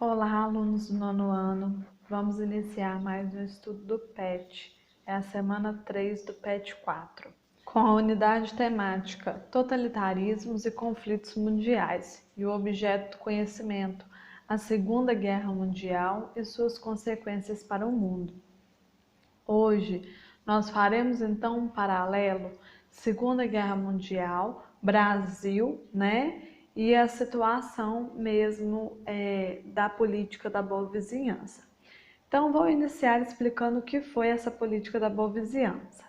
Olá, alunos do nono ano. Vamos iniciar mais um estudo do PET. É a semana 3 do PET 4, com a unidade temática Totalitarismos e Conflitos Mundiais e o objeto do conhecimento, a Segunda Guerra Mundial e suas consequências para o mundo. Hoje, nós faremos então um paralelo Segunda Guerra Mundial, Brasil, né? E a situação mesmo da política da boa vizinhança. Então, vou iniciar explicando o que foi essa política da boa vizinhança.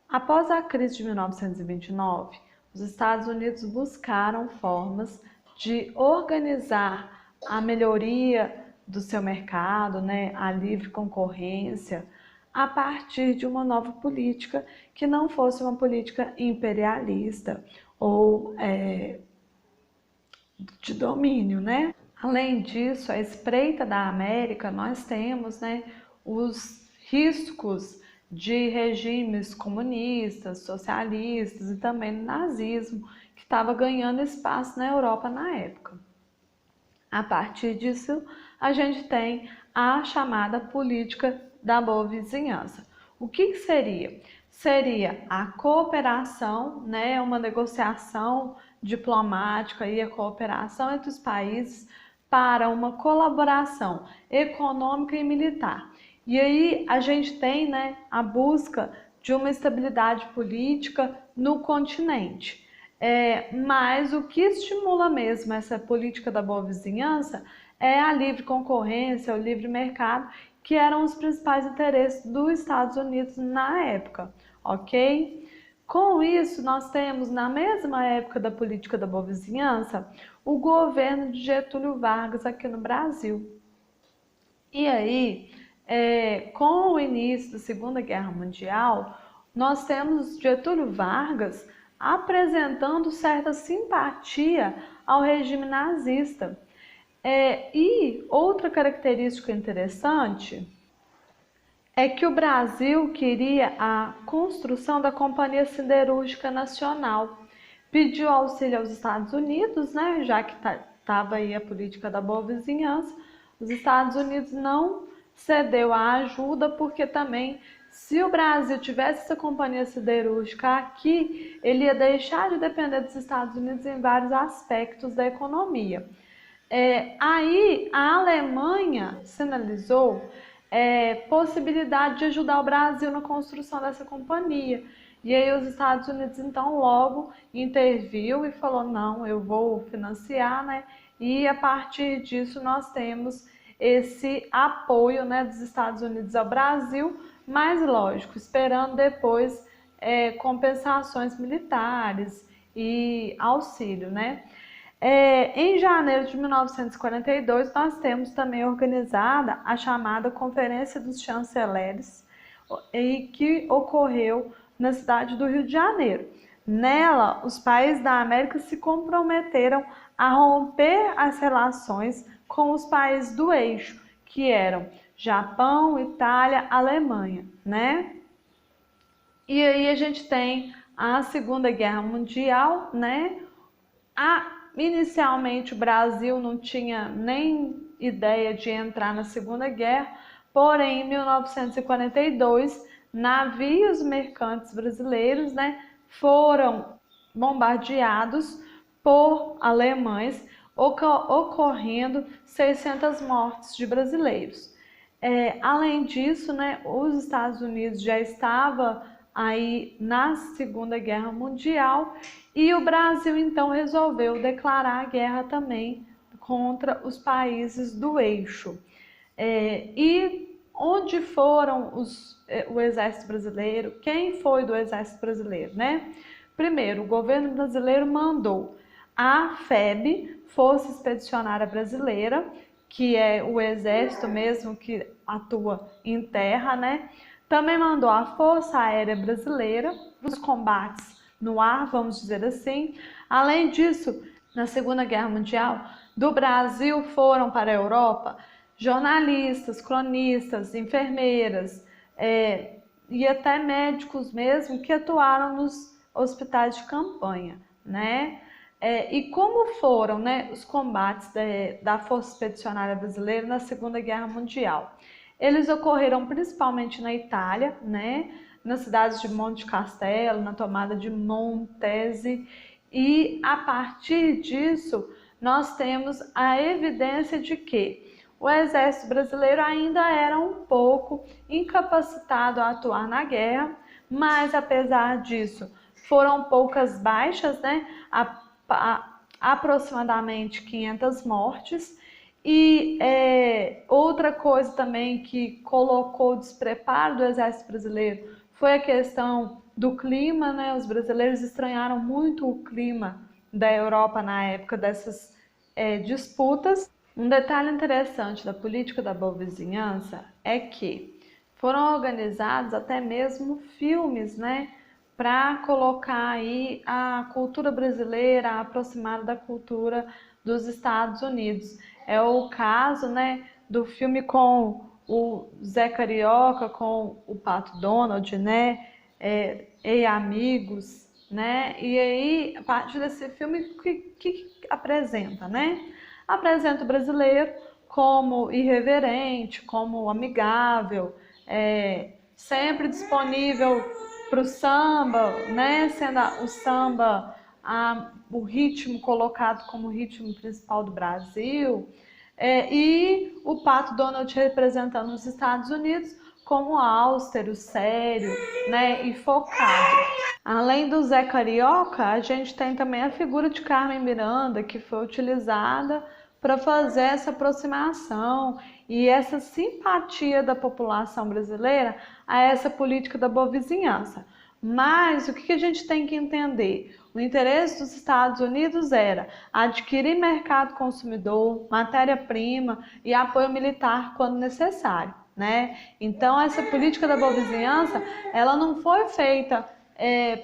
Após a crise de 1929, os Estados Unidos buscaram formas de organizar a melhoria do seu mercado, né, a livre concorrência, a partir de uma nova política que não fosse uma política imperialista ou de domínio, né? Além disso, a espreita da América, nós temos, né, os riscos de regimes comunistas, socialistas e também do nazismo, que estava ganhando espaço na Europa na época. A partir disso, a gente tem a chamada política da boa vizinhança. O que seria? Seria a cooperação, né, uma negociação diplomática e a cooperação entre os países para uma colaboração econômica e militar. E aí a gente tem, né, a busca de uma estabilidade política no continente. Mas o que estimula mesmo essa política da boa vizinhança é a livre concorrência, o livre mercado, que eram os principais interesses dos Estados Unidos na época, ok? Com isso, nós temos, na mesma época da política da boa vizinhança, o governo de Getúlio Vargas aqui no Brasil. E aí, com o início da Segunda Guerra Mundial, nós temos Getúlio Vargas apresentando certa simpatia ao regime nazista. E outra característica interessante é que o Brasil queria a construção da Companhia Siderúrgica Nacional. Pediu auxílio aos Estados Unidos, né, já que estava aí a política da boa vizinhança. Os Estados Unidos não cedeu a ajuda, porque também, se o Brasil tivesse essa companhia siderúrgica aqui, ele ia deixar de depender dos Estados Unidos em vários aspectos da economia. Aí a Alemanha sinalizou possibilidade de ajudar o Brasil na construção dessa companhia. E aí os Estados Unidos então logo interviu e falou, não, eu vou financiar, né? E a partir disso nós temos esse apoio, né, dos Estados Unidos ao Brasil, mas lógico, esperando depois compensações militares e auxílio, né? Em janeiro de 1942, nós temos também organizada a chamada Conferência dos Chanceleres, que ocorreu na cidade do Rio de Janeiro. Nela, os países da América se comprometeram a romper as relações com os países do eixo, que eram Japão, Itália, Alemanha, né? E aí a gente tem a Segunda Guerra Mundial, né? Inicialmente o Brasil não tinha nem ideia de entrar na Segunda Guerra, porém em 1942 navios mercantes brasileiros, né, foram bombardeados por alemães, ocorrendo 600 mortes de brasileiros. Além disso, né, os Estados Unidos já estavam aí na Segunda Guerra Mundial e o Brasil então resolveu declarar guerra também contra os países do eixo. E onde foram o exército brasileiro? Quem foi do exército brasileiro, né? Primeiro, o governo brasileiro mandou a FEB, Força Expedicionária Brasileira, que é o exército mesmo que atua em terra, né? Também mandou a Força Aérea Brasileira para os combates no ar, vamos dizer assim. Além disso, na Segunda Guerra Mundial, do Brasil foram para a Europa jornalistas, cronistas, enfermeiras e até médicos mesmo que atuaram nos hospitais de campanha, né? E como foram, né, os combates da Força Expedicionária Brasileira na Segunda Guerra Mundial? Eles ocorreram principalmente na Itália, né, nas cidades de Monte Castelo, na tomada de Montese, e a partir disso nós temos a evidência de que o exército brasileiro ainda era um pouco incapacitado a atuar na guerra, mas apesar disso foram poucas baixas, né? Aproximadamente 500 mortes. E outra coisa também que colocou o despreparo do exército brasileiro foi a questão do clima, né? Os brasileiros estranharam muito o clima da Europa na época dessas disputas. Um detalhe interessante da política da boa vizinhança é que foram organizados até mesmo filmes, né, para colocar aí a cultura brasileira aproximada da cultura dos Estados Unidos. É o caso, né, do filme com o Zé Carioca, com o Pato Donald, né, Ei Amigos, né, e aí a partir desse filme que apresenta, né? Apresenta o brasileiro como irreverente, como amigável, sempre disponível para o samba, né? Sendo o samba o ritmo colocado como ritmo principal do Brasil, e o Pato Donald representando os Estados Unidos como austero, sério, né? E focado. Além do Zé Carioca, a gente tem também a figura de Carmen Miranda, que foi utilizada para fazer essa aproximação e essa simpatia da população brasileira a essa política da boa vizinhança. Mas o que a gente tem que entender? O interesse dos Estados Unidos era adquirir mercado consumidor, matéria-prima e apoio militar quando necessário, né? Então essa política da boa vizinhança, ela não foi feita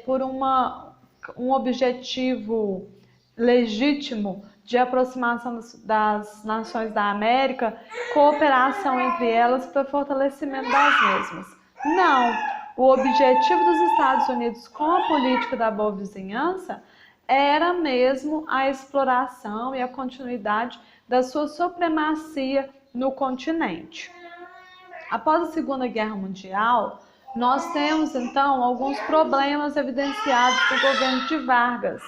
por um objetivo legítimo de aproximação das nações da América, cooperação entre elas para fortalecimento das mesmas. Não, o objetivo dos Estados Unidos com a política da boa vizinhança era mesmo a exploração e a continuidade da sua supremacia no continente. Após a Segunda Guerra Mundial, nós temos então alguns problemas evidenciados do governo de Vargas.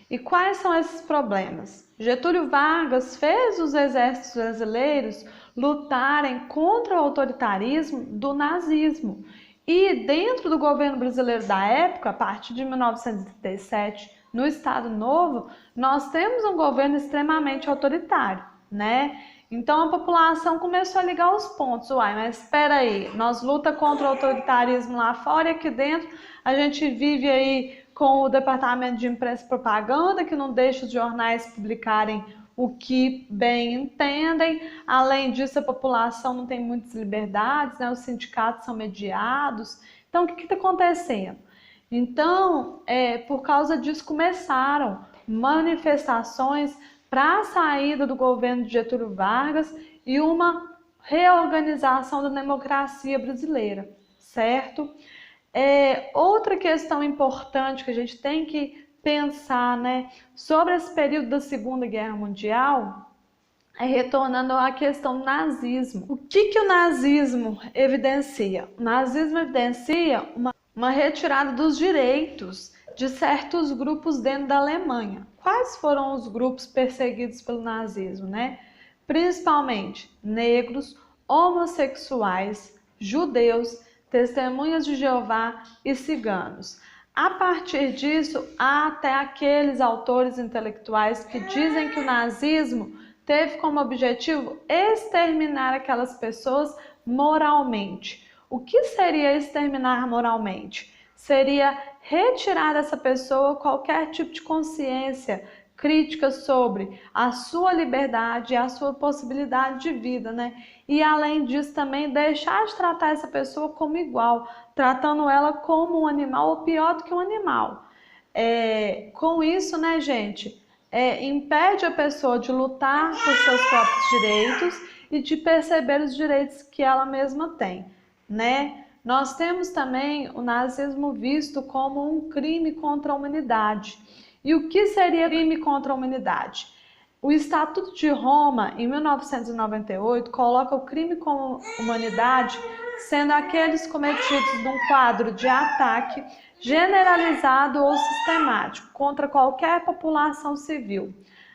E quais são esses problemas? Getúlio Vargas fez os exércitos brasileiros lutarem contra o autoritarismo do nazismo. E dentro do governo brasileiro da época, a partir de 1937, no Estado Novo, nós temos um governo extremamente autoritário, né? Então a população começou a ligar os pontos. Uai, mas espera aí, nós lutamos contra o autoritarismo lá fora e aqui dentro a gente vive aí com o Departamento de Imprensa e Propaganda, que não deixa os jornais publicarem o que bem entendem. Além disso, a população não tem muitas liberdades, né? Os sindicatos são mediados. Então, o que está acontecendo? Então, por causa disso, começaram manifestações para a saída do governo de Getúlio Vargas e uma reorganização da democracia brasileira, certo? Outra questão importante que a gente tem que pensar, né, sobre esse período da Segunda Guerra Mundial, retornando à questão do nazismo. O que o nazismo evidencia? O nazismo evidencia uma retirada dos direitos de certos grupos dentro da Alemanha. Quais foram os grupos perseguidos pelo nazismo, né? Principalmente negros, homossexuais, judeus, testemunhas de Jeová e ciganos. A partir disso, há até aqueles autores intelectuais que dizem que o nazismo teve como objetivo exterminar aquelas pessoas moralmente. O que seria exterminar moralmente? Seria retirar dessa pessoa qualquer tipo de consciência crítica sobre a sua liberdade e a sua possibilidade de vida, né? E além disso também deixar de tratar essa pessoa como igual, tratando ela como um animal ou pior do que um animal. Com isso, né, gente, impede a pessoa de lutar por seus próprios direitos e de perceber os direitos que ela mesma tem, né? Nós temos também o nazismo visto como um crime contra a humanidade. E o que seria crime contra a humanidade? O Estatuto de Roma, em 1998, coloca o crime contra a humanidade sendo aqueles cometidos num quadro de ataque generalizado ou sistemático contra qualquer população civil,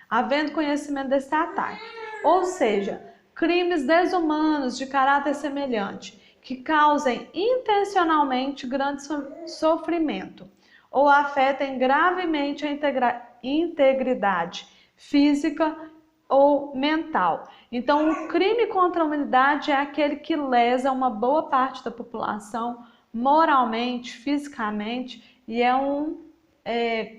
havendo conhecimento desse ataque. Ou seja, crimes desumanos de caráter semelhante, que causem intencionalmente grande sofrimento ou afetem gravemente a integridade física ou mental. Então, o crime contra a humanidade é aquele que lesa uma boa parte da população moralmente, fisicamente, e é um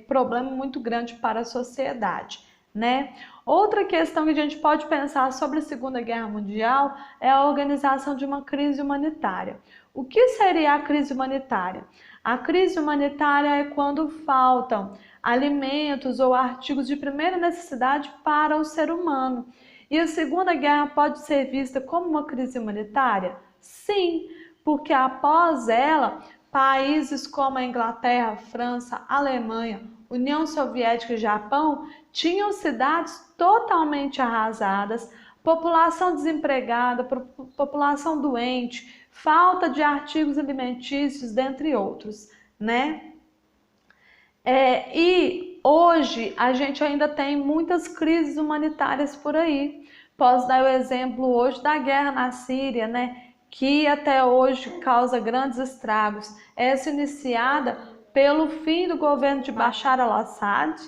problema muito grande para a sociedade, né? Outra questão que a gente pode pensar sobre a Segunda Guerra Mundial é a organização de uma crise humanitária. O que seria a crise humanitária? A crise humanitária é quando faltam alimentos ou artigos de primeira necessidade para o ser humano. E a Segunda Guerra pode ser vista como uma crise humanitária? Sim, porque após ela, países como a Inglaterra, França, Alemanha, União Soviética e Japão tinham cidades totalmente arrasadas, população desempregada, população doente, falta de artigos alimentícios, dentre outros, né? E hoje a gente ainda tem muitas crises humanitárias por aí. Posso dar o exemplo hoje da guerra na Síria, né? Que até hoje causa grandes estragos. Essa iniciada pelo fim do governo de Bashar al-Assad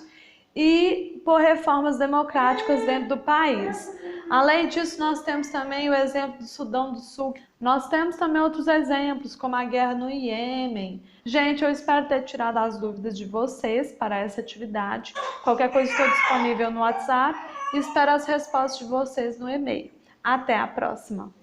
e por reformas democráticas dentro do país. Além disso, nós temos também o exemplo do Sudão do Sul. Nós temos também outros exemplos, como a guerra no Iêmen. Gente, eu espero ter tirado as dúvidas de vocês para essa atividade. Qualquer coisa, estou disponível no WhatsApp e espero as respostas de vocês no e-mail. Até a próxima!